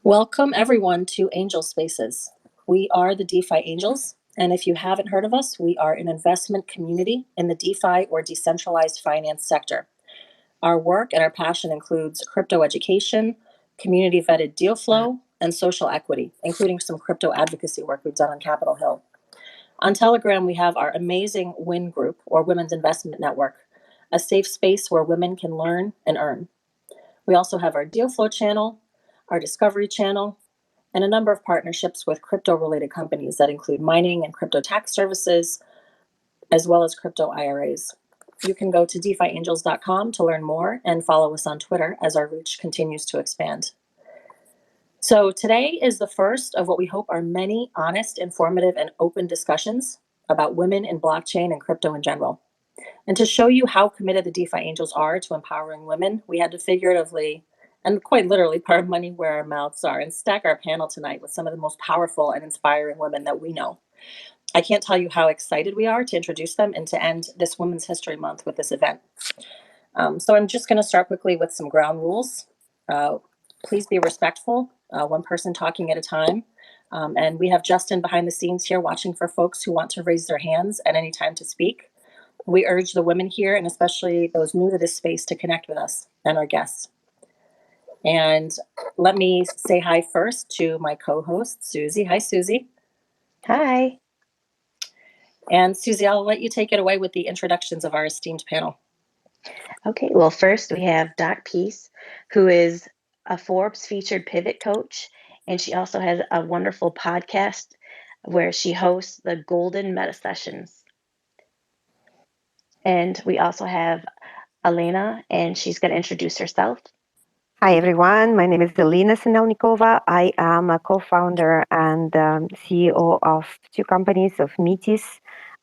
Welcome everyone to Angel Spaces. We are the DeFi Angels, and if you haven't heard of us, we are an investment community in the DeFi or decentralized finance sector. Our work and our passion includes crypto education, community vetted deal flow, and social equity, including some crypto advocacy work we've done on Capitol Hill. On Telegram, we have our amazing WIN group, or Women's Investment Network, a safe space where women can learn and earn. We also have our deal flow channel, our discovery channel, and a number of partnerships with crypto-related companies that include mining and crypto tax services, as well as crypto IRAs. You can go to defiangels.com to learn more and follow us on Twitter as our reach continues to expand. So today is the first of what we hope are many honest, informative, and open discussions about women in blockchain and crypto in general. And to show you how committed the DeFi Angels are to empowering women, we had to figuratively and quite literally put our money where our mouths are and stack our panel tonight with some of the most powerful and inspiring women that we know. I can't tell you how excited we are to introduce them and to end this Women's History Month with this event. So I'm just going to start quickly with some ground rules. Please be respectful, one person talking at a time. And we have Justin behind the scenes here watching for folks who want to raise their hands at any time to speak. We urge the women here, and especially those new to this space, to connect with us and our guests. And let me say hi first to my co-host, Susie. Hi, Susie. Hi. And Susie, I'll let you take it away with the introductions of our esteemed panel. Okay, well, first we have Doc Peace, who is a Forbes featured pivot coach, and she also has a wonderful podcast where she hosts the Golden Meta Sessions. And we also have Elena, and she's going to introduce herself. Hi, everyone. My name is Delena Cinelnikova. I am a co-founder and CEO of two companies of Metis,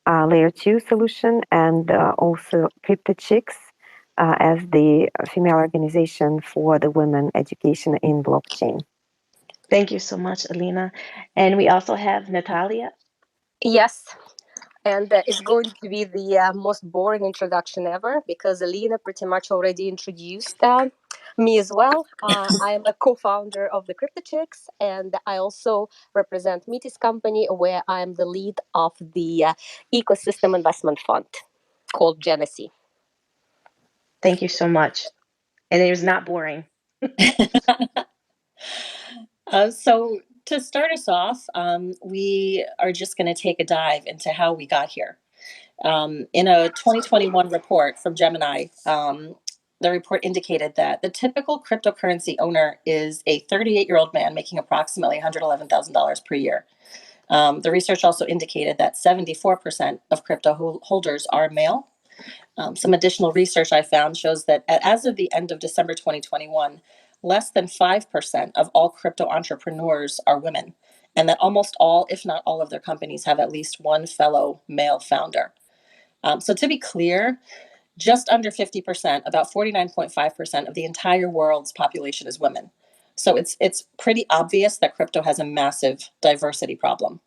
Layer 2 solution, and also Crypto Chicks as the female organization for the women education in blockchain. Thank you so much, Elena. And we also have Natalia. Yes. And it's going to be the most boring introduction ever because Elena pretty much already introduced me as well. I am a co-founder of the Crypto Chicks, and I also represent Metis company, where I am the lead of the ecosystem investment fund called Genesee. Thank you so much. And it was not boring. So to start us off, we are just going to take a dive into how we got here. In a 2021 report from Gemini, the report indicated that the typical cryptocurrency owner is a 38-year-old man making approximately $111,000 per year. The research also indicated that 74% of crypto holders are male. Some additional research I found shows that as of the end of December 2021, less than 5% of all crypto entrepreneurs are women, and that almost all, if not all of their companies have at least one fellow male founder. So to be clear, just under 50%, about 49.5% of the entire world's population is women. So it's pretty obvious that crypto has a massive diversity problem.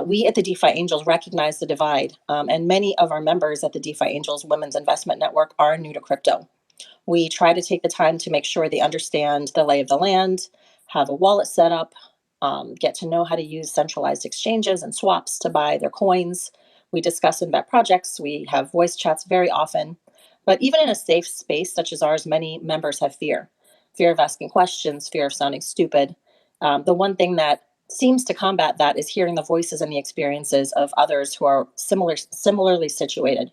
We at the DeFi Angels recognize the divide, and many of our members at the DeFi Angels Women's Investment Network are new to crypto. We try to take the time to make sure they understand the lay of the land, have a wallet set up, get to know how to use centralized exchanges and swaps to buy their coins. We discuss and vet projects. We have voice chats very often. But even in a safe space such as ours, many members have fear of asking questions, fear of sounding stupid. The one thing that seems to combat that is hearing the voices and the experiences of others who are similarly situated.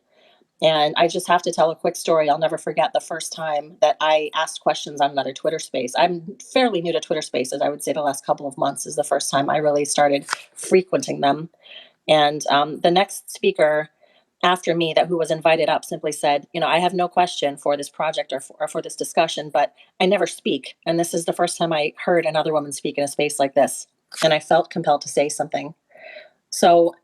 And I just have to tell a quick story. I'll never forget the first time that I asked questions on another Twitter space. I'm fairly new to Twitter spaces. I would say the last couple of months is the first time I really started frequenting them. And the next speaker after me who was invited up simply said, I have no question for this project or for this discussion, but I never speak. And this is the first time I heard another woman speak in a space like this. And I felt compelled to say something. So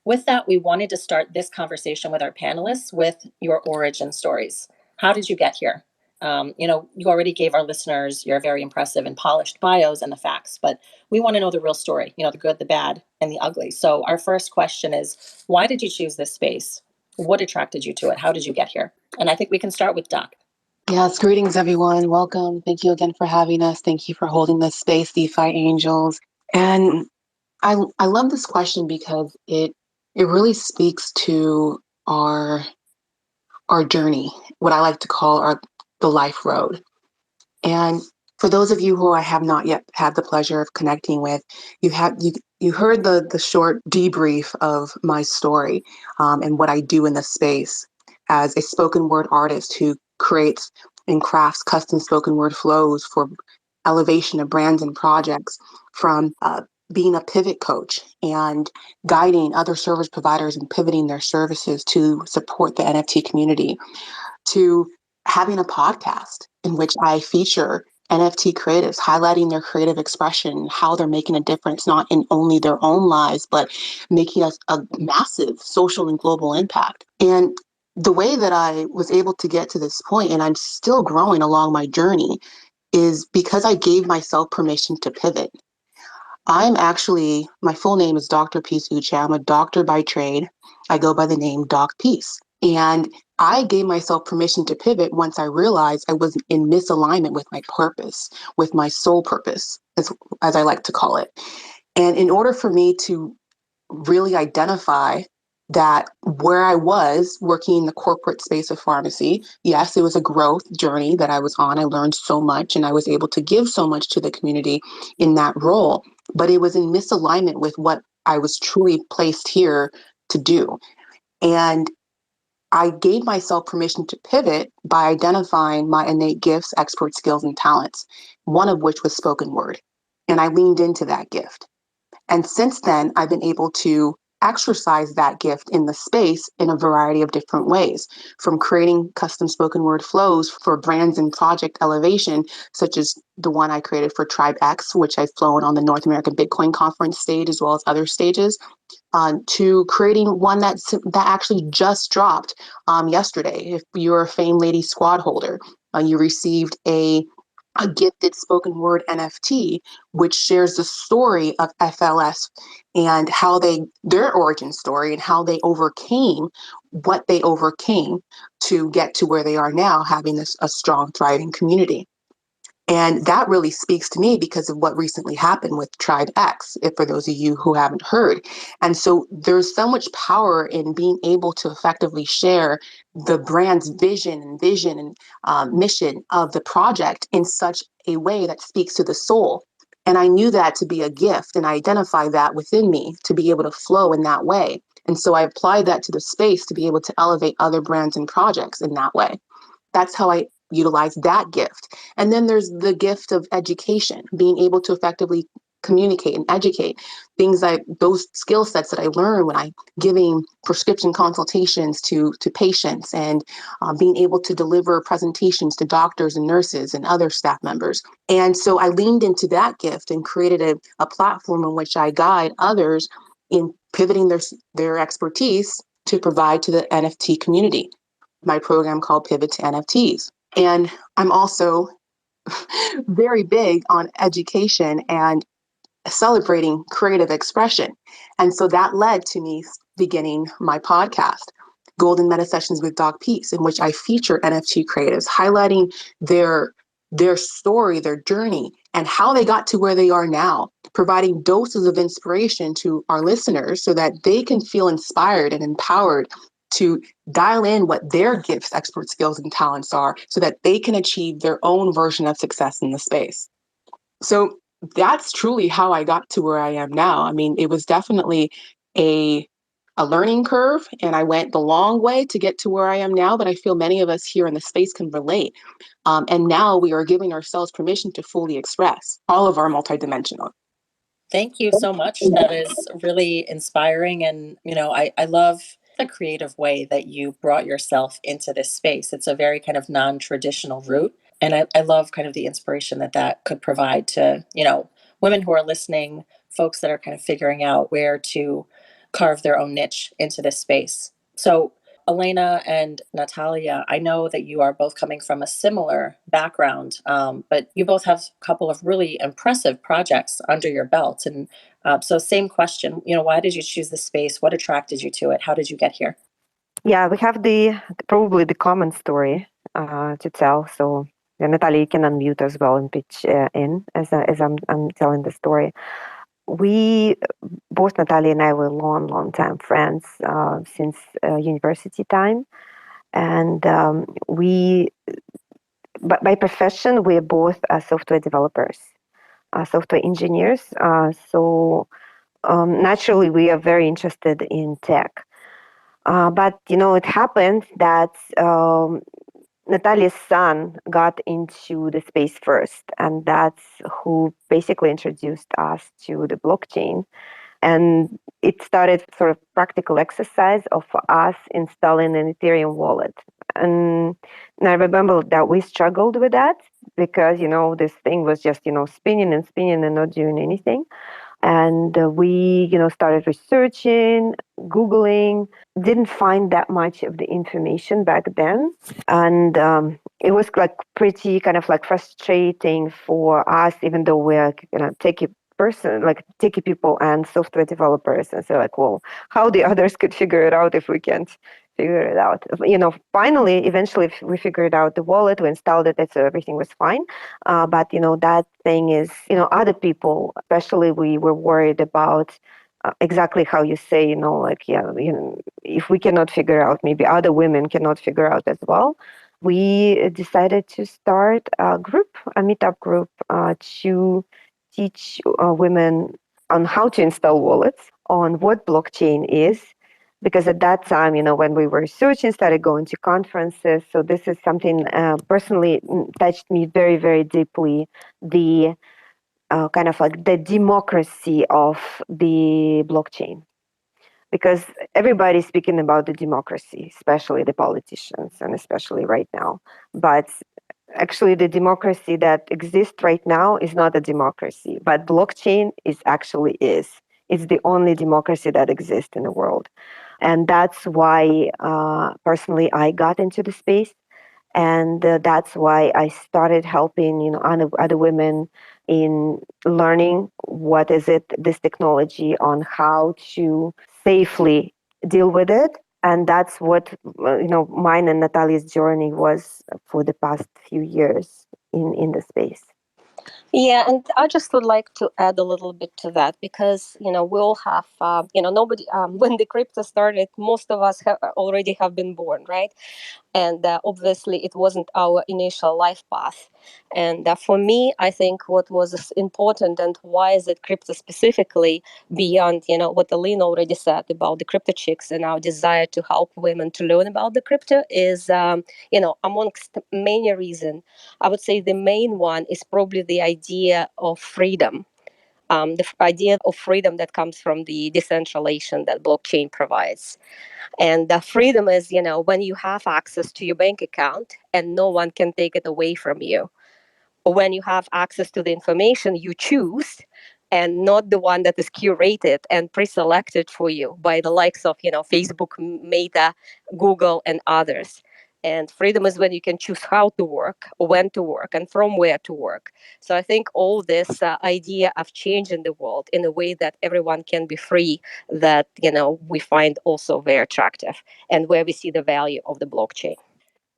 with that, we wanted to start this conversation with our panelists with your origin stories. How did you get here? You already gave our listeners your very impressive and polished bios and the facts, but we want to know the real story, the good, the bad, and the ugly. So our first question is, why did you choose this space? What attracted you to it? How did you get here? And I think we can start with Doc. Yes, greetings, everyone. Welcome. Thank you again for having us. Thank you for holding this space, DeFi Angels. And I love this question because it really speaks to our journey, what I like to call the life road. And for those of you who I have not yet had the pleasure of connecting with, you heard the short debrief of my story, and what I do in the space as a spoken word artist who creates and crafts custom spoken word flows for elevation of brands and projects, from being a pivot coach and guiding other service providers and pivoting their services to support the NFT community, to having a podcast in which I feature NFT creatives highlighting their creative expression, how they're making a difference, not in only their own lives, but making a massive social and global impact. And the way that I was able to get to this point, and I'm still growing along my journey, is because I gave myself permission to pivot. My full name is Dr. Peace Uche. I'm a doctor by trade. I go by the name Doc Peace. And I gave myself permission to pivot once I realized I was in misalignment with my purpose, with my soul purpose, as I like to call it. And in order for me to really identify that where I was working in the corporate space of pharmacy, yes, it was a growth journey that I was on. I learned so much and I was able to give so much to the community in that role, but it was in misalignment with what I was truly placed here to do. And I gave myself permission to pivot by identifying my innate gifts, expert skills, and talents, one of which was spoken word. And I leaned into that gift. And since then, I've been able to exercise that gift in the space in a variety of different ways, from creating custom spoken word flows for brands and project elevation, such as the one I created for Tribe X, which I've flown on the North American Bitcoin Conference stage, as well as other stages, to creating one that actually just dropped yesterday. If you're a Fame Lady squad holder, you received a gifted spoken word NFT, which shares the story of FLS and how their origin story and how they overcame what they overcame to get to where they are now, having a strong, thriving community. And that really speaks to me because of what recently happened with Tribe X, if for those of you who haven't heard. And so there's so much power in being able to effectively share the brand's vision and mission of the project in such a way that speaks to the soul. And I knew that to be a gift, and I identified that within me to be able to flow in that way. And so I applied that to the space to be able to elevate other brands and projects in that way. That's how I utilize that gift. And then there's the gift of education, being able to effectively communicate and educate, things like those skill sets that I learned when I giving prescription consultations to patients, and being able to deliver presentations to doctors and nurses and other staff members. And so I leaned into that gift and created a platform in which I guide others in pivoting their expertise to provide to the NFT community, my program called Pivot to NFTs. And I'm also very big on education and celebrating creative expression. And so that led to me beginning my podcast, Golden Meta Sessions with Doc Peace, in which I feature NFT creatives, highlighting their story, their journey, and how they got to where they are now, providing doses of inspiration to our listeners so that they can feel inspired and empowered to dial in what their gifts, expert skills, and talents are so that they can achieve their own version of success in the space. So that's truly how I got to where I am now. I mean, it was definitely a learning curve, and I went the long way to get to where I am now, but I feel many of us here in the space can relate. And now we are giving ourselves permission to fully express all of our multidimensional. Thank you so much. That is really inspiring. And, I love the creative way that you brought yourself into this space. It's a very kind of non-traditional route. And I love kind of the inspiration that could provide to, women who are listening, folks that are kind of figuring out where to carve their own niche into this space. So Elena and Natalia, I know that you are both coming from a similar background, but you both have a couple of really impressive projects under your belt. And so same question, why did you choose this space? What attracted you to it? How did you get here? Yeah, we have probably the common story. to tell. So Natalia, you can unmute as well and pitch in as I'm telling the story. We both Natalia and I were long time friends since university time, and we. But by profession, we're both software developers, software engineers. So naturally, we are very interested in tech. But it happened that Natalia's son got into the space first, and that's who basically introduced us to the blockchain. And it started sort of practical exercise of us installing an Ethereum wallet. And I remember that we struggled with that because, this thing was just, spinning and spinning and not doing anything. And we, started researching, Googling, didn't find that much of the information back then. And it was like pretty kind of like frustrating for us, even though we're, techie people and software developers. And so like, well, how the others could figure it out if we can't figure it out. Finally, eventually we figured out the wallet, we installed it, so everything was fine. But that thing is, other people, especially we were worried about exactly how you say, if we cannot figure out, maybe other women cannot figure out as well. We decided to start a meetup group to teach women on how to install wallets, on what blockchain is, because at that time, when we were researching, started going to conferences. So this is something personally touched me very, very deeply. The kind of like the democracy of the blockchain, because everybody's speaking about the democracy, especially the politicians, and especially right now. But actually, the democracy that exists right now is not a democracy, but blockchain is. It's the only democracy that exists in the world. And that's why, personally, I got into the space. And that's why I started helping, other women in learning what is it, this technology, on how to safely deal with it. And that's what, mine and Natalia's journey was for the past few years in the space. Yeah, and I just would like to add a little bit to that because we all have nobody when the crypto started, most of us already have been born, right? And obviously it wasn't our initial life path. And for me, I think what was important, and why is it crypto specifically, beyond what Aline already said about the crypto chicks and our desire to help women to learn about the crypto, is amongst many reasons, I would say the main one is probably the idea of freedom. The idea of freedom that comes from the decentralization that blockchain provides. And the freedom is, when you have access to your bank account and no one can take it away from you. Or when you have access to the information you choose and not the one that is curated and pre-selected for you by the likes of, Facebook, Meta, Google, and others. And freedom is when you can choose how to work, when to work, and from where to work. So I think all this idea of changing the world in a way that everyone can be free, that we find also very attractive, and where we see the value of the blockchain.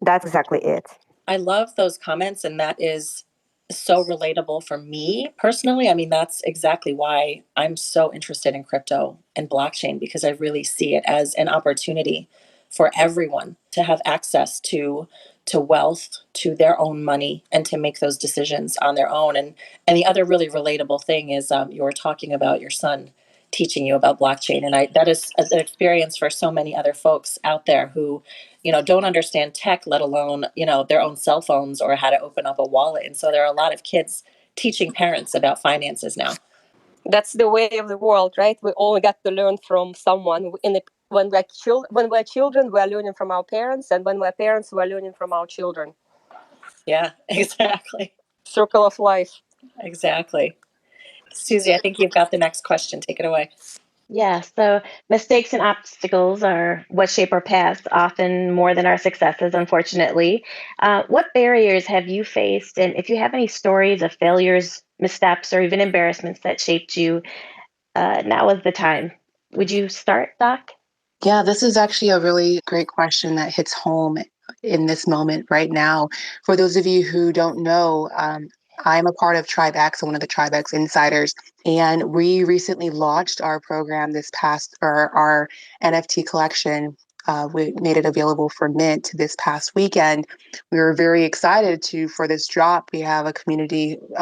That's exactly it. I love those comments, and that is so relatable for me personally. I mean, that's exactly why I'm so interested in crypto and blockchain, because I really see it as an opportunity for everyone to have access to wealth, to their own money, and to make those decisions on their own. And the other really relatable thing is you were talking about your son teaching you about blockchain, and that is an experience for so many other folks out there who don't understand tech, let alone their own cell phones or how to open up a wallet. And so there are a lot of kids teaching parents about finances now. That's the way of the world, right? We all got to learn from someone. When we're children, we're learning from our parents, and when we're parents, we're learning from our children. Yeah, exactly. Circle of life. Exactly. Susie, I think you've got the next question. Take it away. Yeah, so mistakes and obstacles are what shape our paths, often more than our successes, unfortunately. What barriers have you faced? And if you have any stories of failures, missteps, or even embarrassments that shaped you, now is the time. Would you start, Doc? Yeah, this is actually a really great question that hits home. in this moment right now. For those of you who don't know, I'm a part of Tribe X, one of the Tribe X insiders, and we recently launched our program our NFT collection. We made it available for mint this past weekend. We were very excited for this drop. We have a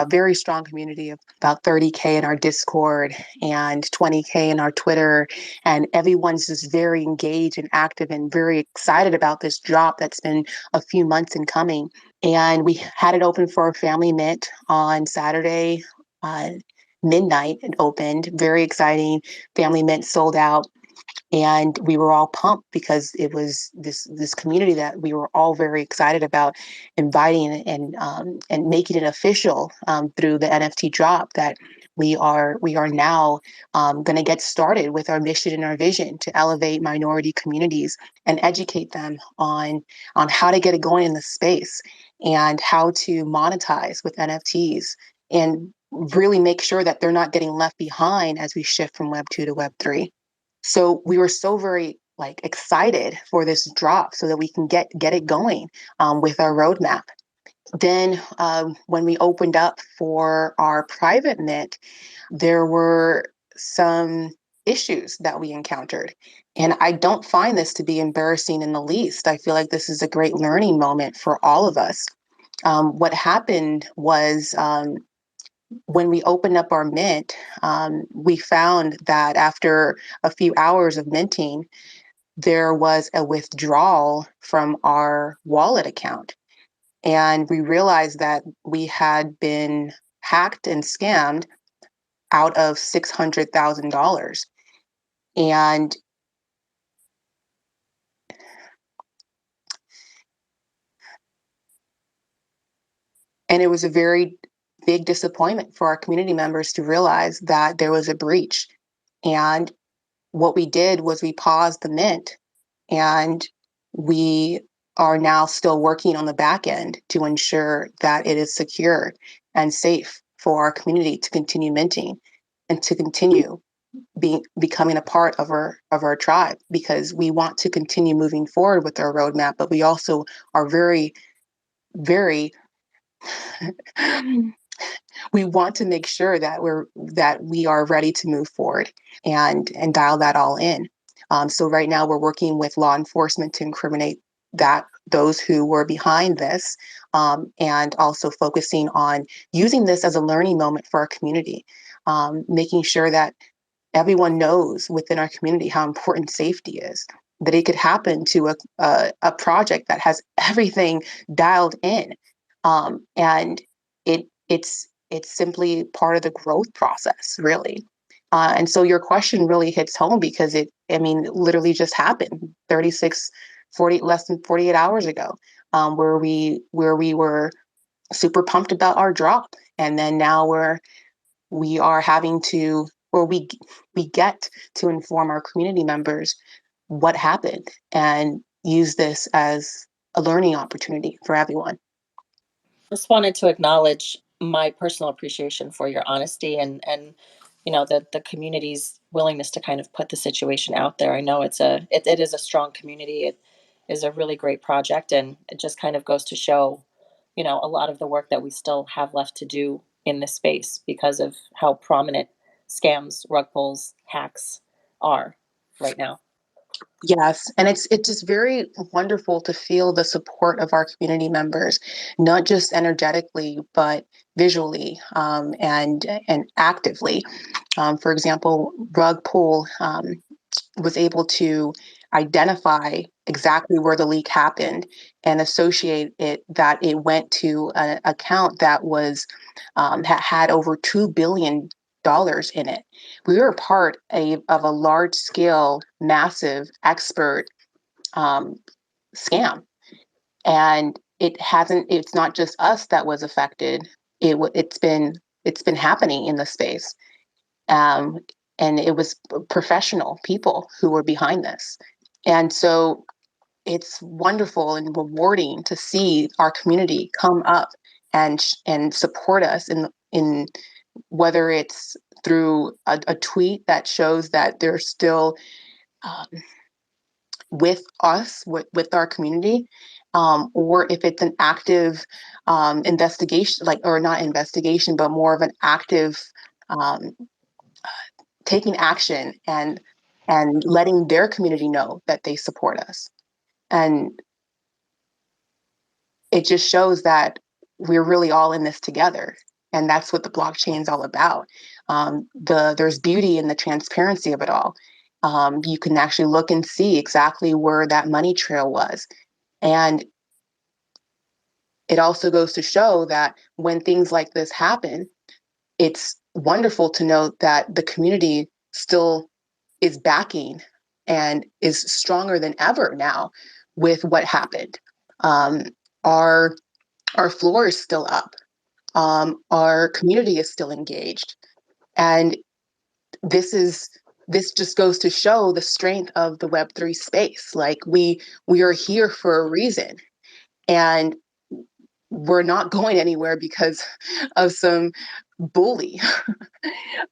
very strong community of about 30K in our Discord and 20K in our Twitter. And everyone's just very engaged and active and very excited about this drop that's been a few months in coming. And we had it open for a family mint on Saturday. Midnight it opened. Very exciting. Family mint sold out. And we were all pumped because it was this community that we were all very excited about inviting and making it official through the NFT drop that we are now going to get started with our mission and our vision to elevate minority communities and educate them on how to get it going in the space and how to monetize with NFTs and really make sure that they're not getting left behind as we shift from Web 2 to Web 3. So we were so very excited for this drop so that we can get it going with our roadmap. Then when we opened up for our private mint, there were some issues that we encountered. And I don't find this to be embarrassing in the least. I feel like this is a great learning moment for all of us. What happened was when we opened up our mint, we found that after a few hours of minting, there was a withdrawal from our wallet account. And we realized that we had been hacked and scammed out of $600,000. And it was a very big disappointment for our community members to realize that there was a breach. And what we did was we paused the mint, and we are now still working on the back end to ensure that it is secure and safe for our community to continue minting and to continue becoming a part of our tribe, because we want to continue moving forward with our roadmap, but we also are very, very we want to make sure that we are ready to move forward and dial that all in. So right now we're working with law enforcement to incriminate those who were behind this, and also focusing on using this as a learning moment for our community, making sure that everyone knows within our community how important safety is, that it could happen to a project that has everything dialed in. And it's simply part of the growth process, really. And so your question really hits home because it literally just happened less than 48 hours ago, where we were super pumped about our drop. And then now we are having to, or we get to inform our community members what happened and use this as a learning opportunity for everyone. Just wanted to acknowledge my personal appreciation for your honesty and the community's willingness to kind of put the situation out there. I know it is a strong community. It is a really great project, and it just kind of goes to show, a lot of the work that we still have left to do in this space because of how prominent scams, rug pulls, hacks are right now. Yes, and it's just very wonderful to feel the support of our community members, not just energetically, but visually, and actively. For example, Rug Pull was able to identify exactly where the leak happened and associate that it went to an account that was had over $2 billion in it. We were part of a large scale, massive expert scam. And it's not just us that was affected. It's been happening in the space. Um, and it was professional people who were behind this. And so it's wonderful and rewarding to see our community come up and support us in whether it's through a tweet that shows that they're still with us, with our community, or if it's an active investigation, or not investigation, but more of an active taking action and letting their community know that they support us. And it just shows that we're really all in this together. And that's what the blockchain is all about. There's beauty in the transparency of it all. You can actually look and see exactly where that money trail was. And it also goes to show that when things like this happen, it's wonderful to know that the community still is backing and is stronger than ever now with what happened. Our floor is still up. Our community is still engaged, and this just goes to show the strength of the Web3 space. Like we are here for a reason, and we're not going anywhere because of some bully.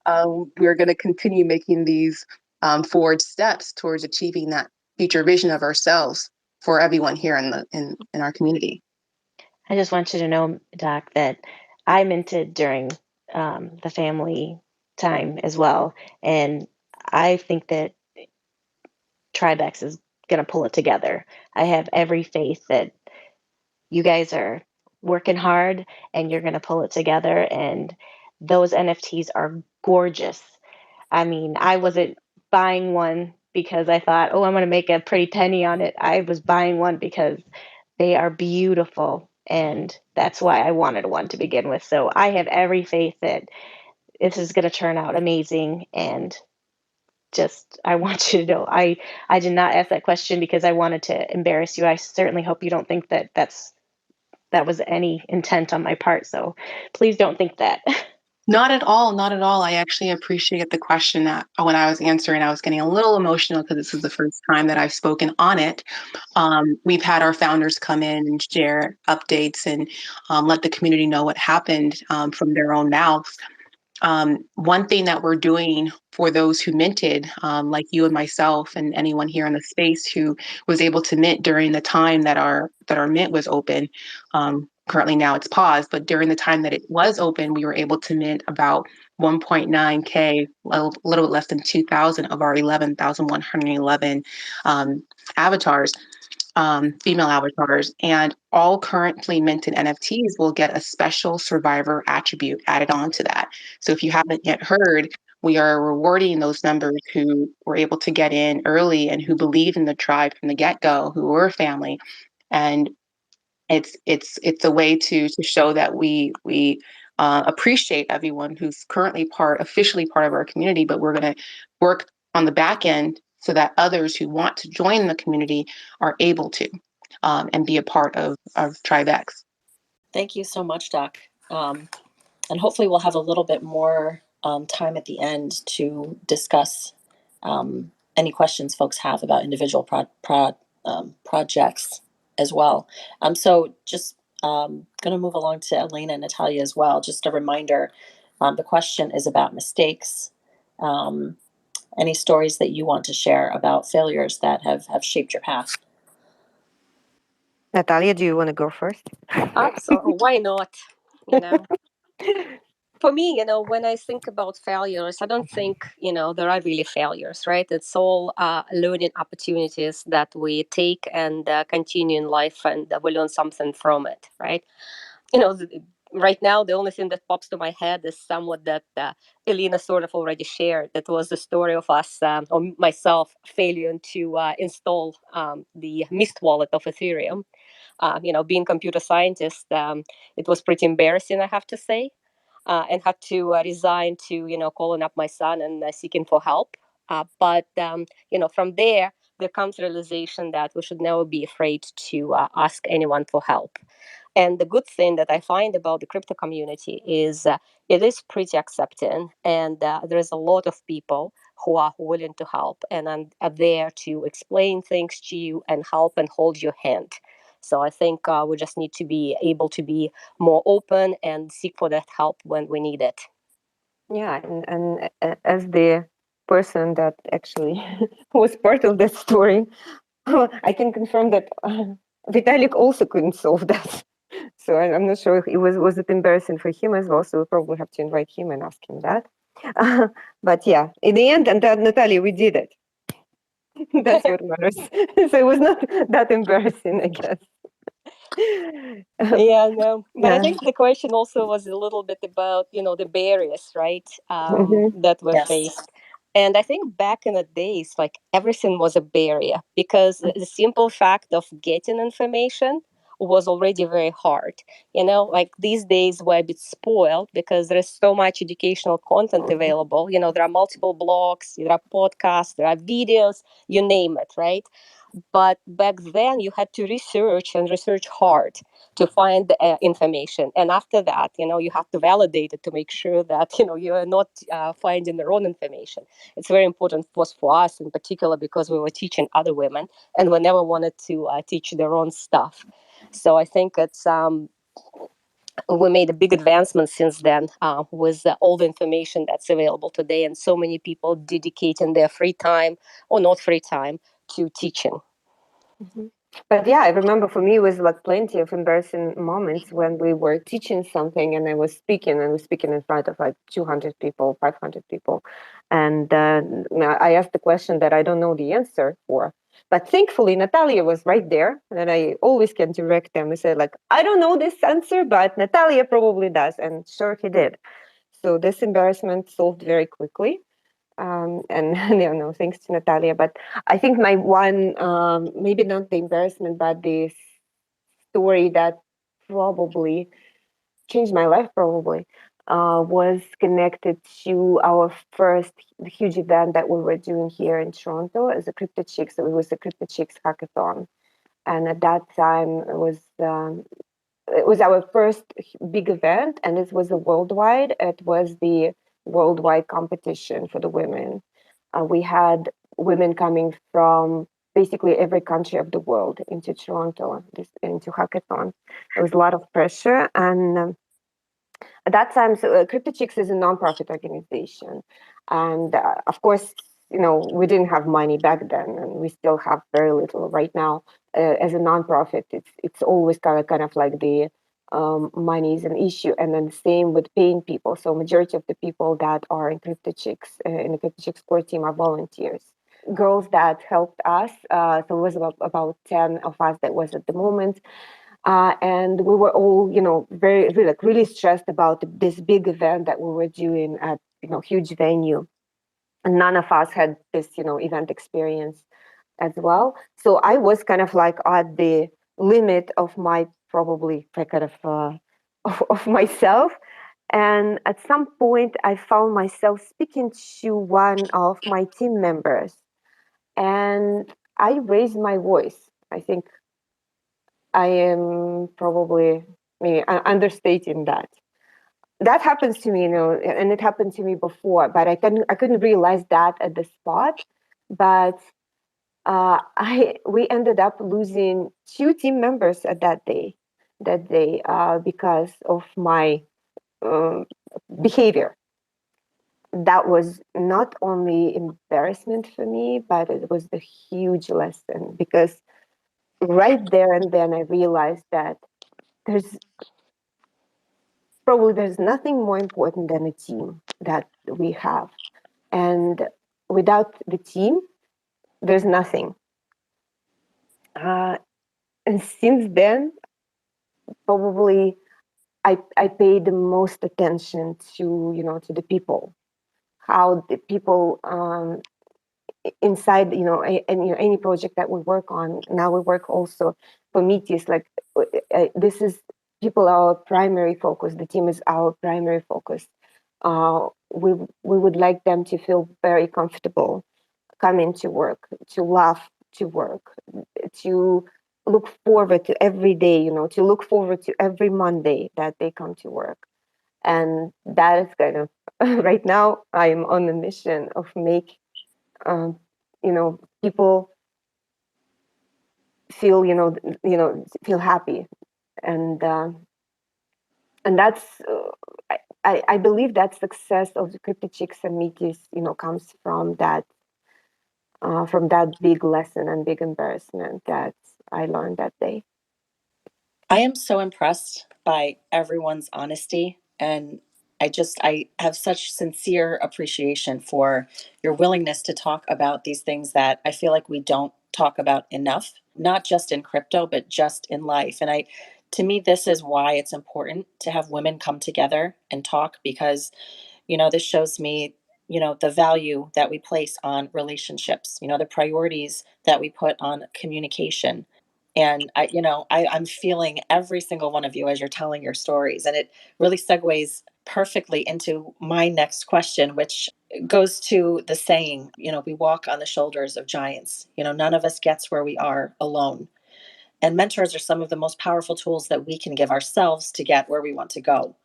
We're going to continue making these forward steps towards achieving that future vision of ourselves for everyone here in our community. I just want you to know, Doc, that I minted during the family time as well. And I think that Tribex is going to pull it together. I have every faith that you guys are working hard and you're going to pull it together. And those NFTs are gorgeous. I mean, I wasn't buying one because I thought, oh, I'm going to make a pretty penny on it. I was buying one because they are beautiful. And that's why I wanted one to begin with. So I have every faith that this is going to turn out amazing. And just, I want you to know, I did not ask that question because I wanted to embarrass you. I certainly hope you don't think that that was any intent on my part. So please don't think that. Not at all. Not at all. I actually appreciate the question. That when I was answering, I was getting a little emotional because this is the first time that I've spoken on it. We've had our founders come in and share updates and let the community know what happened from their own mouths. One thing that we're doing for those who minted, like you and myself and anyone here in the space who was able to mint during the time that our mint was open. Currently now it's paused, but during the time that it was open, we were able to mint about 1.9K, a little bit less than 2,000 of our 11,111 avatars. Female avatars, and all currently minted NFTs will get a special survivor attribute added on to that. So if you haven't yet heard, we are rewarding those members who were able to get in early and who believe in the tribe from the get-go, who were family. And it's a way to show that we appreciate everyone who's currently officially part of our community, but we're going to work on the back end so that others who want to join the community are able to and be a part of Tribex. Thank you so much, Doc. And hopefully we'll have a little bit more time at the end to discuss any questions folks have about individual projects as well. So just going to move along to Elena and Natalia as well. Just a reminder, the question is about mistakes. Any stories that you want to share about failures that have shaped your path? Natalia, do you want to go first? Absolutely. Why not? For me, when I think about failures, I don't think, there are really failures, right? It's all learning opportunities that we take and continue in life, and we learn something from it, right? Right now, the only thing that pops to my head is somewhat that Elena sort of already shared. That was the story of us, or myself, failing to install the Mist wallet of Ethereum. Being computer scientist, it was pretty embarrassing, I have to say, and had to resign to, calling up my son and seeking for help. But from there comes realization that we should never be afraid to ask anyone for help. And the good thing that I find about the crypto community is it is pretty accepting, and there is a lot of people who are willing to help and are there to explain things to you and help and hold your hand. So I think we just need to be able to be more open and seek for that help when we need it. Yeah, and as the person that actually was part of that story, I can confirm that Vitalik also couldn't solve that. So I'm not sure if it was it embarrassing for him as well. So we probably have to invite him and ask him that. But yeah, in the end, and Natalia, we did it. That's what matters. So it was not that embarrassing, I guess. Yeah, no, but I Yeah. think the question also was a little bit about, the barriers, right? Mhm. That were Yes. faced. And I think back in the days, like everything was a barrier because the simple fact of getting information was already very hard. Like these days we're a bit spoiled because there is so much educational content available. There are multiple blogs, there are podcasts, there are videos, you name it, right? But back then you had to research and research hard to find the information, and after that, you have to validate it to make sure that you are not finding the wrong information. It's very important was for us in particular because we were teaching other women and we never wanted to teach the wrong stuff. So I think it's we made a big advancement since then with all the information that's available today, and so many people dedicating their free time or not free time to teaching. Mhm. But yeah, I remember for me it was like plenty of embarrassing moments when we were teaching something and I was speaking in front of like 200 people, 500 people. And I asked the question that I don't know the answer for. But thankfully, Natalia was right there. And I always can direct them and say, like, I don't know this answer, but Natalia probably does. And sure, he did. So this embarrassment solved very quickly. And thanks to Natalia. But I think my one, maybe not the embarrassment, but the story that probably changed my life, probably, was connected to our first huge event that we were doing here in Toronto as a Crypto Chicks. So it was a Crypto Chicks hackathon. And at that time, it was our first big event, and it was a worldwide. It was the worldwide competition for the women. We had women coming from basically every country of the world into Toronto, into hackathon. There was a lot of pressure, and at that time, so Crypto Chicks is a nonprofit organization, and of course, we didn't have money back then, and we still have very little right now. As a nonprofit, it's always kind of like the money is an issue, and then the same with paying people. So majority of the people that are in Crypto Chicks in the Crypto Chicks core team are volunteers. Girls that helped us. So it was about 10 of us that was at the moment, and we were all, very really, like, really stressed about this big event that we were doing at huge venue, and none of us had this event experience as well. So I was kind of like at the limit of my probably kind of of myself. And at some point, I found myself speaking to one of my team members, and I raised my voice. I think I am probably maybe understating that. That happens to me, and it happened to me before, but I couldn't realize that at the spot. But I we ended up losing two team members at that day because of my um, behavior. That was not only embarrassment for me, but it was a huge lesson because right there and then I realized that there's there's nothing more important than a team that we have. And without the team, there's nothing. And since then, probably I pay the most attention to, to the people, how the people inside, and any project that we work on. Now we work also for Metis, like this is people are our primary focus. The team is our primary focus. We would like them to feel very comfortable coming to work, to laugh to work, to look forward to every day, to look forward to every Monday that they come to work. And that is kind of right now I'm on a mission of make people feel feel happy, and that's I believe that success of the Crypto Chicks and Metis comes from that big lesson and big embarrassment that I learned that day. I am so impressed by everyone's honesty, and I have such sincere appreciation for your willingness to talk about these things that I feel like we don't talk about enough, not just in crypto, but just in life. And to me, this is why it's important to have women come together and talk, because this shows me, the value that we place on relationships, the priorities that we put on communication. And I'm feeling every single one of you as you're telling your stories. And it really segues perfectly into my next question, which goes to the saying, we walk on the shoulders of giants. None of us gets where we are alone. And mentors are some of the most powerful tools that we can give ourselves to get where we want to go.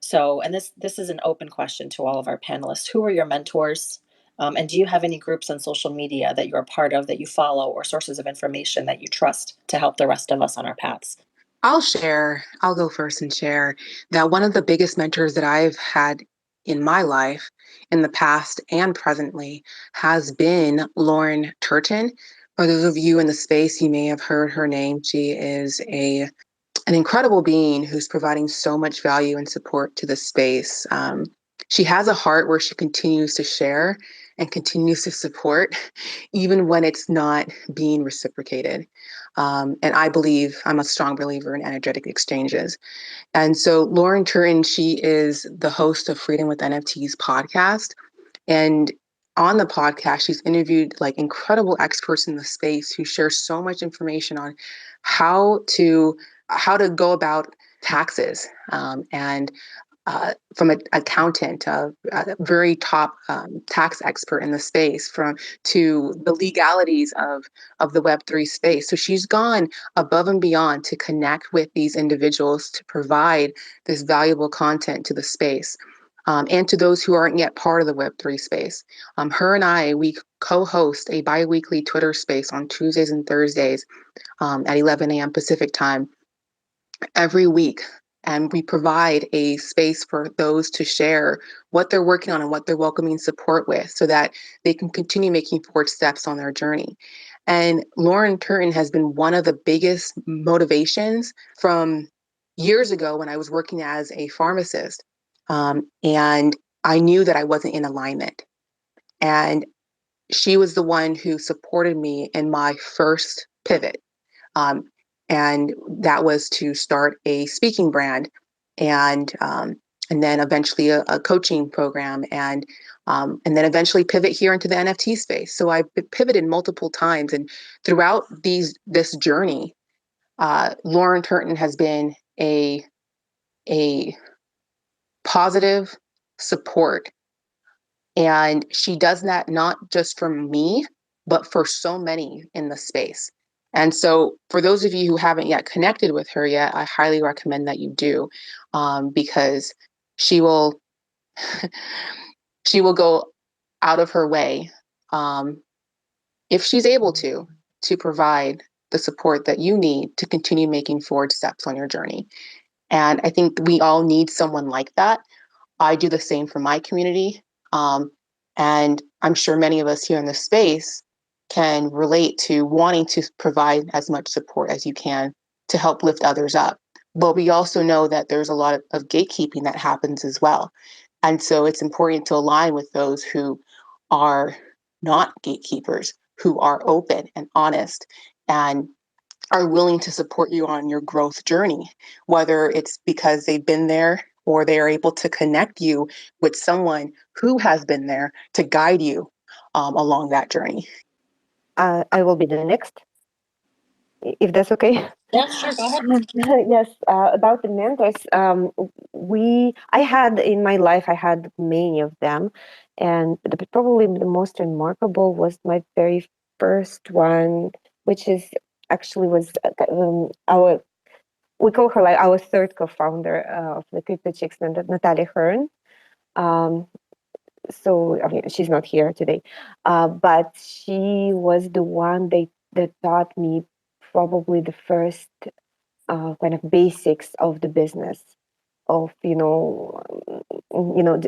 So, and this is an open question to all of our panelists. Who are your mentors? And do you have any groups on social media that you're a part of, that you follow, or sources of information that you trust to help the rest of us on our paths? I'll go first and share that one of the biggest mentors that I've had in my life in the past and presently has been Lauren Turton. For those of you in the space, you may have heard her name. She is an incredible being who's providing so much value and support to the space. She has a heart where she continues to share and continues to support, even when it's not being reciprocated. And I'm a strong believer in energetic exchanges. And so Lauren Turin, she is the host of Freedom with NFTs podcast. And on the podcast, she's interviewed like incredible experts in the space who share so much information on how to go about taxes, and from an accountant, a very top tax expert in the space, from to the legalities of the Web3 space. So she's gone above and beyond to connect with these individuals to provide this valuable content to the space. And to those who aren't yet part of the Web3 space. Her and we co-host a bi-weekly Twitter space on Tuesdays and Thursdays at 11 a.m. Pacific time every week. And we provide a space for those to share what they're working on and what they're welcoming support with, so that they can continue making forward steps on their journey. And Lauren Turton has been one of the biggest motivations from years ago when I was working as a pharmacist. And I knew that I wasn't in alignment. And she was the one who supported me in my first pivot. Um, and that was to start a speaking brand, and then eventually a coaching program, and then eventually pivot here into the NFT space. So I pivoted multiple times, and throughout this journey, Lauren Turton has been a positive support, and she does that not just for me, but for so many in the space. And so, for those of you who haven't yet connected with her yet, I highly recommend that you do, because she will she will go out of her way, um, if she's able to provide the support that you need to continue making forward steps on your journey. And I think we all need someone like that. I do the same for my community. And I'm sure many of us here in this space can relate to wanting to provide as much support as you can to help lift others up. But we also know that there's a lot of gatekeeping that happens as well. And so it's important to align with those who are not gatekeepers, who are open and honest and are willing to support you on your growth journey, whether it's because they've been there or they are able to connect you with someone who has been there to guide you along that journey. I will be the next, if that's okay. Yeah, sure, go ahead. Yes, about the mentors, I had in my life, I had many of them, and probably the most remarkable was my very first one, which is actually was our, we call her like our third co-founder of the Crypto Chicks, Natalia Hearn. So I mean, she's not here today, but she was the one that taught me probably the first kind of basics of the business, of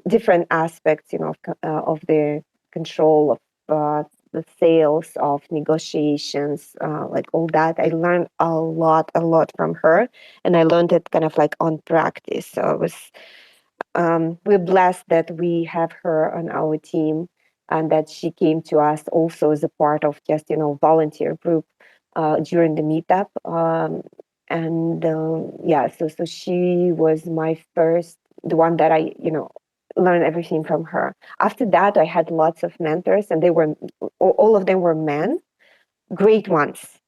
different aspects, of the control of the sales, of negotiations, like all that. I learned a lot from her, and I learned it kind of like on practice. So it was we're blessed that we have her on our team, and that she came to us also as a part of just volunteer group during the meetup. Yeah, so she was my first, the one that I learned everything from her. After that, I had lots of mentors, and they were all of them were men, great ones.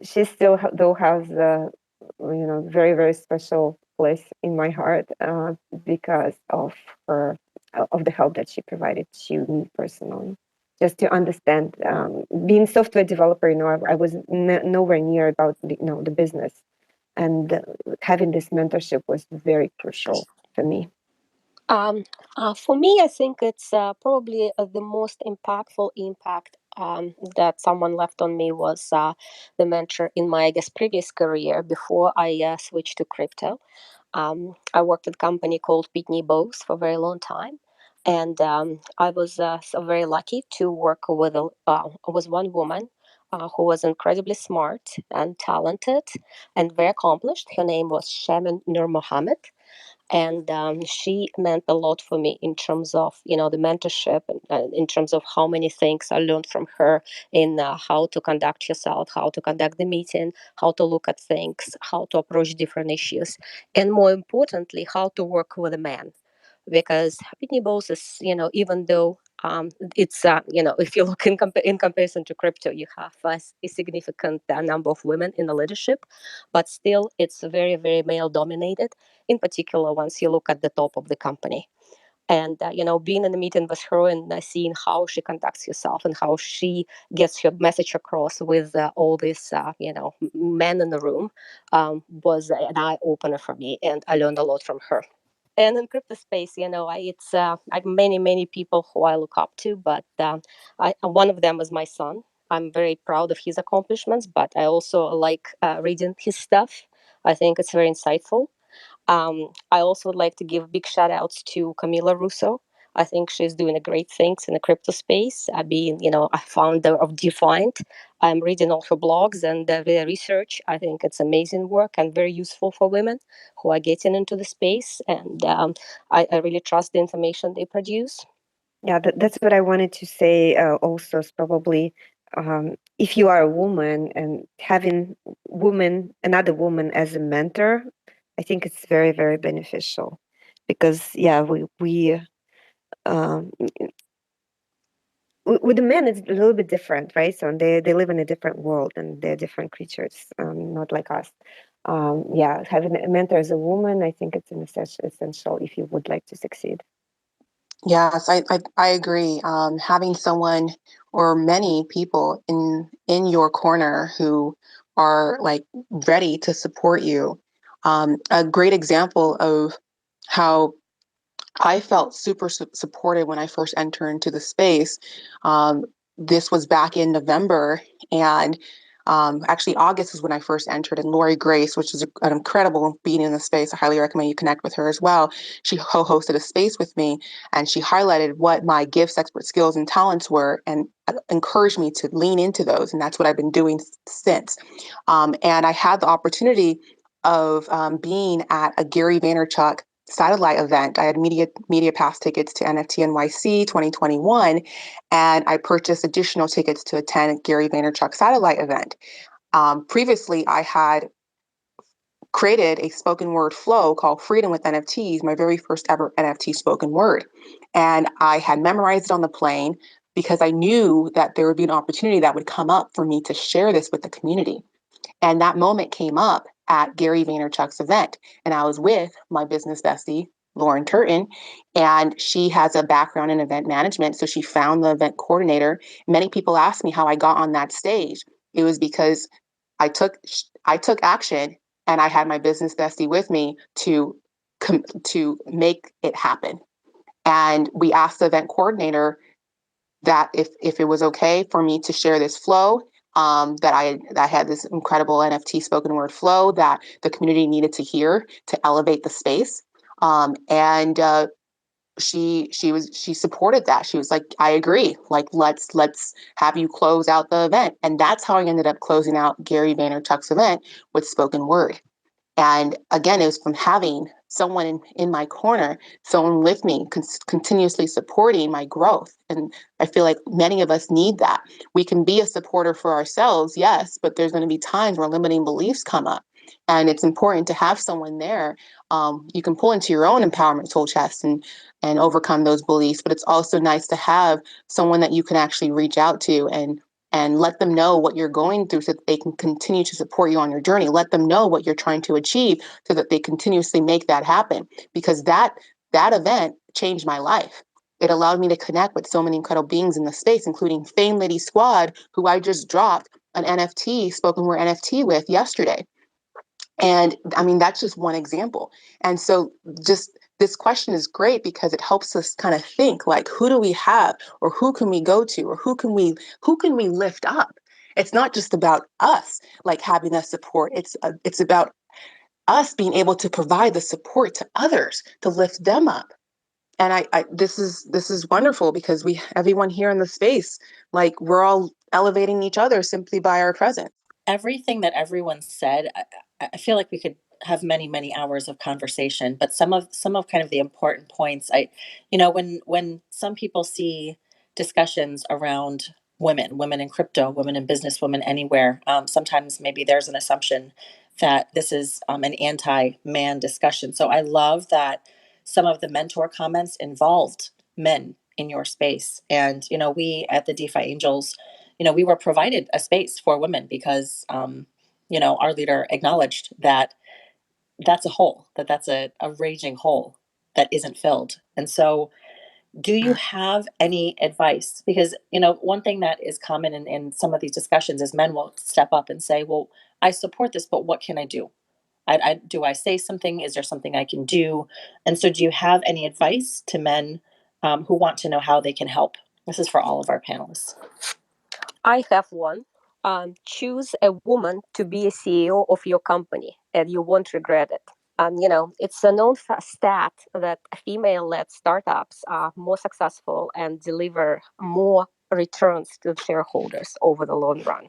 She still though has very very special place in my heart, because of her, of the help that she provided to me personally, just to understand, being software developer. I was nowhere near about the business, and having this mentorship was very crucial for me. For me, I think it's probably the most impactful impact that someone left on me was the mentor in my, I guess, previous career before I switched to crypto. I worked at a company called Pitney Bowes for a very long time. And I was so very lucky to work with one woman who was incredibly smart and talented and very accomplished. Her name was Shaman Nur Mohammed, and she meant a lot for me in terms of the mentorship, and in terms of how many things I learned from her in how to conduct yourself, how to conduct the meeting, how to look at things, how to approach different issues, and more importantly, how to work with a man. Because Pitney Bowes is, even though it's, if you look in comparison to crypto, you have a significant number of women in the leadership, but still it's very, very male dominated, in particular once you look at the top of the company. And, being in a meeting with her and seeing how she conducts herself and how she gets her message across with all these, men in the room was an eye opener for me. And I learned a lot from her. And in crypto space, it's many people who I look up to, but one of them is my son. I'm very proud of his accomplishments, but I also like reading his stuff. I think it's very insightful. I also would like to give big shout outs to Camila Russo. I think she's doing great things in the crypto space. Being, a founder of Defined, I'm reading all her blogs and the research. I think it's amazing work and very useful for women who are getting into the space. And I really trust the information they produce. Yeah, that's what I wanted to say. Also, is probably, if you are a woman and having another woman as a mentor, I think it's very, very beneficial, because yeah, we um, with the men it's a little bit different, right? So they live in a different world, and they're different creatures, not like us. Yeah, having a mentor as a woman, I think it's essential if you would like to succeed. Yes, I agree. Having someone or many people in your corner who are like ready to support you. A great example of how I felt super supported when I first entered into the space. This was back in November, and actually August is when I first entered. And Lori Grace, which is an incredible being in the space, I highly recommend you connect with her as well. She hosted a space with me, and she highlighted what my gifts, expert skills, and talents were, and encouraged me to lean into those. And that's what I've been doing since. And I had the opportunity of being at a Gary Vaynerchuk satellite event. I had media pass tickets to NFT NYC 2021, and I purchased additional tickets to attend Gary Vaynerchuk satellite event. Previously, I had created a spoken word flow called Freedom with NFTs, my very first ever NFT spoken word. And I had memorized it on the plane because I knew that there would be an opportunity that would come up for me to share this with the community. And that moment came up at Gary Vaynerchuk's event. And I was with my business bestie, Lauren Turton, and she has a background in event management. So she found the event coordinator. Many people asked me how I got on that stage. It was because I took action, and I had my business bestie with me to make it happen. And we asked the event coordinator that if it was okay for me to share this flow, that I had this incredible NFT spoken word flow that the community needed to hear to elevate the space. And she supported that. She was like, I agree. Like, let's have you close out the event. And that's how I ended up closing out Gary Vaynerchuk's event with spoken word. And again, it was from having someone in my corner, someone with me, continuously supporting my growth. And I feel like many of us need that. We can be a supporter for ourselves, yes, but there's going to be times where limiting beliefs come up. And it's important to have someone there. You can pull into your own empowerment tool chest and overcome those beliefs, but it's also nice to have someone that you can actually reach out to and let them know what you're going through so that they can continue to support you on your journey. Let them know what you're trying to achieve so that they continuously make that happen. Because that event changed my life. It allowed me to connect with so many incredible beings in the space, including Fame Lady Squad, who I just dropped an NFT, spoken word NFT with yesterday. And I mean, that's just one example. And so just this question is great because it helps us kind of think like, who do we have, or who can we go to, or who can we lift up? It's not just about us like having that support. It's about us being able to provide the support to others to lift them up. And this is wonderful because everyone here in the space, like, we're all elevating each other simply by our presence. Everything that everyone said, I feel like we could have many, many hours of conversation, but some of kind of the important points, when some people see discussions around women in crypto, women in business, women anywhere, sometimes maybe there's an assumption that this is an anti-man discussion. So I love that some of the mentor comments involved men in your space. And, we at the DeFi Angels, we were provided a space for women because, our leader acknowledged that that's a hole, that's a raging hole that isn't filled. And so, do you have any advice? Because, one thing that is common in some of these discussions is men will step up and say, well, I support this, but what can I do? Do I say something? Is there something I can do? And so, do you have any advice to men who want to know how they can help? This is for all of our panelists. I have one. Choose a woman to be a CEO of your company, and you won't regret it. It's a known stat that female-led startups are more successful and deliver more returns to shareholders over the long run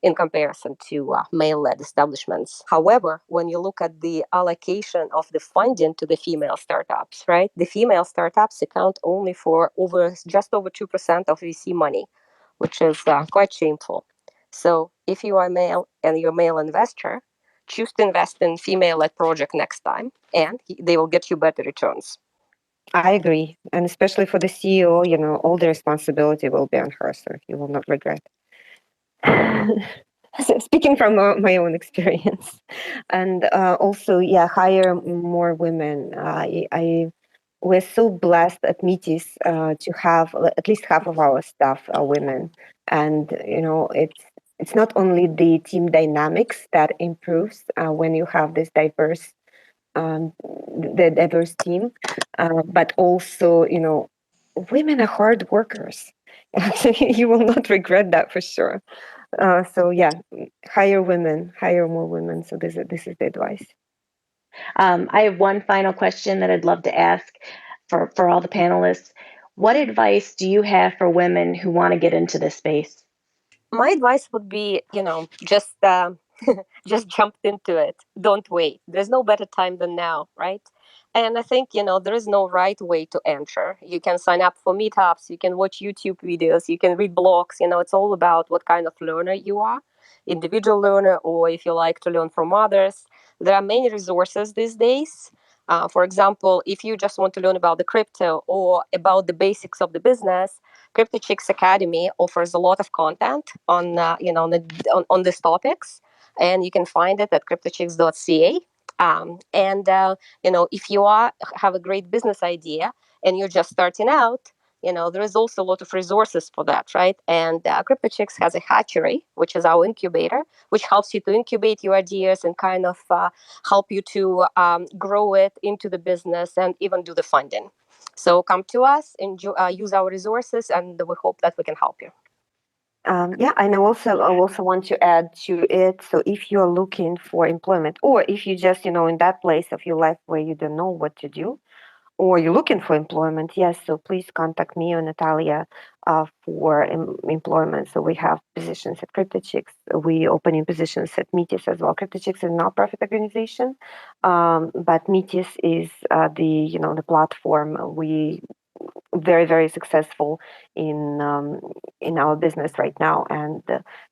in comparison to male-led establishments. However, when you look at the allocation of the funding to the female startups, right, the female startups account only for just over 2% of VC money, which is quite shameful. So if you are male and you're a male investor, choose to invest in female-led project next time, and they will get you better returns. I agree. And especially for the CEO, all the responsibility will be on her, so you will not regret. Speaking from my own experience. And also, hire more women. We're so blessed at Metis to have at least half of our staff are women. And, it's not only the team dynamics that improves when you have this diverse team, but also, women are hard workers. You will not regret that for sure. So hire more women. So this is the advice. I have one final question that I'd love to ask for all the panelists. What advice do you have for women who want to get into this space? My advice would be, just just jump into it. Don't wait. There's no better time than now, right? And I think, there is no right way to enter. You can sign up for meetups, you can watch YouTube videos, you can read blogs. It's all about what kind of learner you are, individual learner, or if you like to learn from others. There are many resources these days. For example, if you just want to learn about the crypto or about the basics of the business, Crypto Chicks Academy offers a lot of content on on these topics, and you can find it at cryptochicks.ca. If you have a great business idea and you're just starting out, there is also a lot of resources for that, right? And Crypto Chicks has a hatchery, which is our incubator, which helps you to incubate your ideas and kind of help you to grow it into the business and even do the funding. So come to us and use our resources, and we hope that we can help you. And I also want to add to it. So if you're looking for employment, or if you just, in that place of your life where you don't know what to do, or you're looking for employment, yes, so please contact me or Natalia for employment. So we have positions at CryptoChicks. We opening positions at Metis as well. CryptoChicks is a non-profit organization, but Metis is the platform. We very, very successful in our business right now, and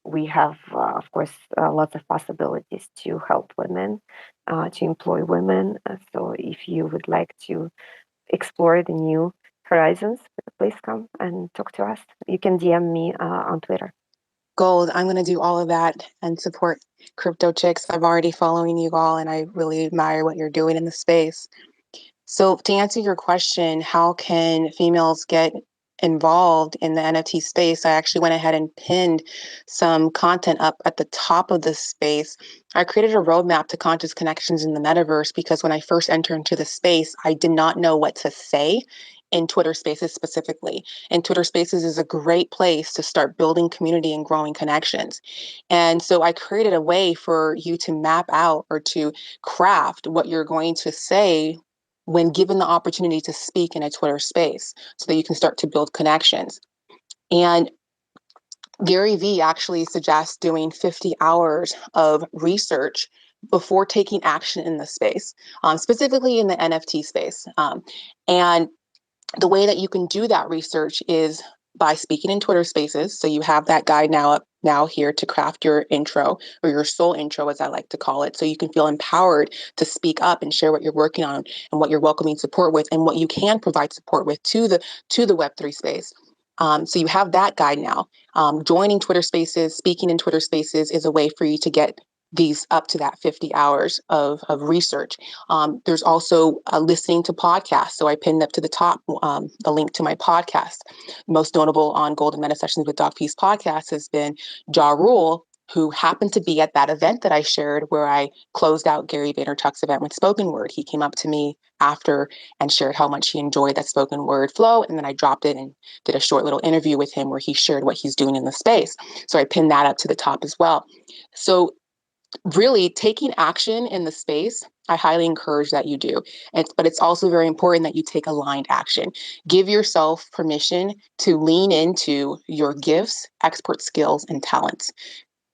we have of course lots of possibilities to help women, to employ women. So if you would like to explore the new horizons, please come and talk to us. You can DM me on Twitter. Gold, I'm going to do all of that and support Crypto Chicks. I'm already following you all, and I really admire what you're doing in the space. So to answer your question, how can females get involved in the NFT space? I actually went ahead and pinned some content up at the top of this space. I created a roadmap to conscious connections in the metaverse because when I first entered into the space, I did not know what to say in Twitter Spaces specifically. And Twitter Spaces is a great place to start building community and growing connections. And so I created a way for you to map out or to craft what you're going to say when given the opportunity to speak in a Twitter space so that you can start to build connections. And Gary Vee actually suggests doing 50 hours of research before taking action in the space, specifically in the NFT space. And the way that you can do that research is by speaking in Twitter spaces. So you have that guide now here to craft your intro, or your soul intro, as I like to call it. So you can feel empowered to speak up and share what you're working on and what you're welcoming support with and what you can provide support with to the Web3 space. So you have that guide now. Joining Twitter spaces, speaking in Twitter spaces is a way for you to get these up to that 50 hours of research. There's also listening to podcasts. So I pinned up to the top a link to my podcast. Most notable on Golden Meta Sessions with Doc Peace podcast has been Ja Rule, who happened to be at that event that I shared where I closed out Gary Vaynerchuk's event with spoken word. He came up to me after and shared how much he enjoyed that spoken word flow. And then I dropped it and did a short little interview with him where he shared what he's doing in the space. So I pinned that up to the top as well. So really taking action in the space, I highly encourage that you do. But it's also very important that you take aligned action. Give yourself permission to lean into your gifts, expert skills, and talents.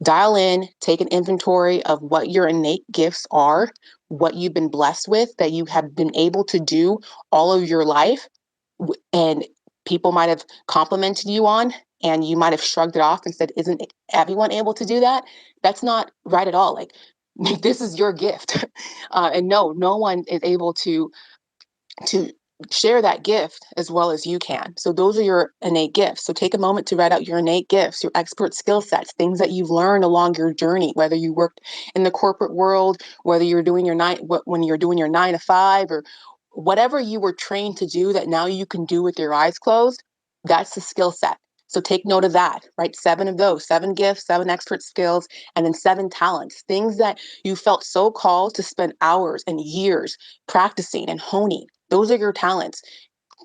Dial in, take an inventory of what your innate gifts are, what you've been blessed with, that you have been able to do all of your life, and people might have complimented you on, and you might have shrugged it off and said, isn't everyone able to do that? That's not right at all. Like, this is your gift. And no one is able to share that gift as well as you can. So those are your innate gifts. So take a moment to write out your innate gifts, your expert skill sets, things that you've learned along your journey, whether you worked in the corporate world, whether you're doing when you're doing your 9 to 5, or whatever you were trained to do that now you can do with your eyes closed. That's the skill set. So take note of that, right? 7 of those, 7 gifts, 7 expert skills, and then 7 talents, things that you felt so called to spend hours and years practicing and honing. Those are your talents.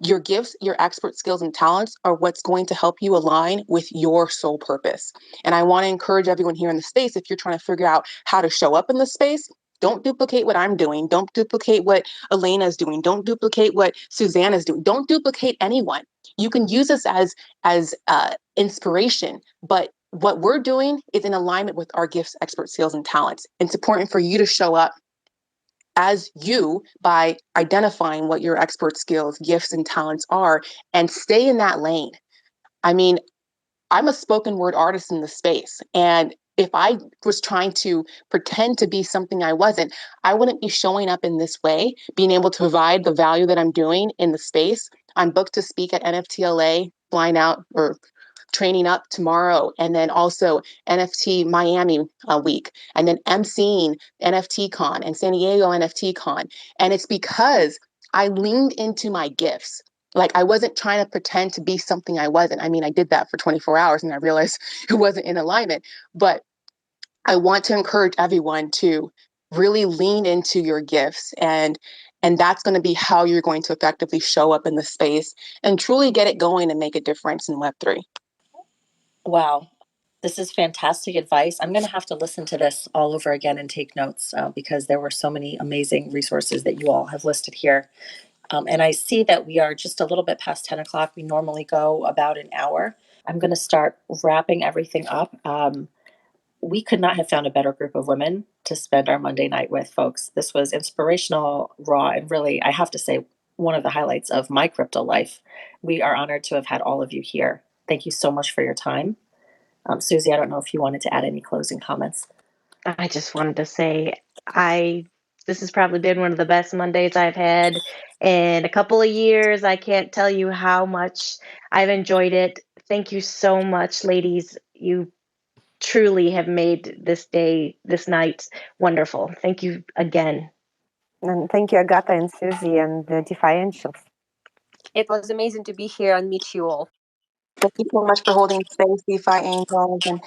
Your gifts, your expert skills and talents are what's going to help you align with your soul purpose. And I want to encourage everyone here in the space, if you're trying to figure out how to show up in the space, don't duplicate what I'm doing. Don't duplicate what Elena is doing. Don't duplicate what Suzanne is doing. Don't duplicate anyone. You can use this as inspiration, but what we're doing is in alignment with our gifts, expert skills, and talents. It's important for you to show up as you by identifying what your expert skills, gifts, and talents are, and stay in that lane. I mean, I'm a spoken word artist in the space, and if I was trying to pretend to be something I wasn't, I wouldn't be showing up in this way, being able to provide the value that I'm doing in the space. I'm booked to speak at NFTLA, flying out or training up tomorrow, and then also NFT Miami week, and then emceeing NFT Con and San Diego NFT Con. And it's because I leaned into my gifts. Like, I wasn't trying to pretend to be something I wasn't. I mean, I did that for 24 hours and I realized it wasn't in alignment. But I want to encourage everyone to really lean into your gifts, and that's going to be how you're going to effectively show up in the space and truly get it going and make a difference in Web3. Wow. This is fantastic advice. I'm going to have to listen to this all over again and take notes because there were so many amazing resources that you all have listed here. And I see that we are just a little bit past 10 o'clock. We normally go about an hour. I'm going to start wrapping everything up. We could not have found a better group of women to spend our Monday night with, folks. This was inspirational, raw, and really, I have to say, one of the highlights of my crypto life. We are honored to have had all of you here. Thank you so much for your time. Susie, I don't know if you wanted to add any closing comments. I just wanted to say this has probably been one of the best Mondays I've had in a couple of years. I can't tell you how much I've enjoyed it. Thank you so much, ladies. You truly have made this night wonderful. Thank you again. And thank you, Agata and Susie and the DeFi Angels. It was amazing to be here and meet you all. Thank you so much for holding space, DeFi Angels, and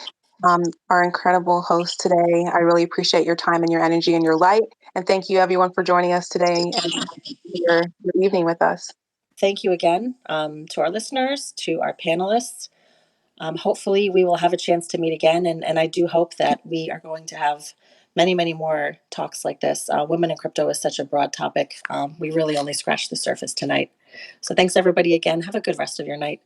our incredible host today. I really appreciate your time and your energy and your light. And thank you, everyone, for joining us today and your evening with us. Thank you again to our listeners, to our panelists. Hopefully, we will have a chance to meet again. And I do hope that we are going to have many, many more talks like this. Women in crypto is such a broad topic. We really only scratched the surface tonight. So thanks, everybody, again. Have a good rest of your night.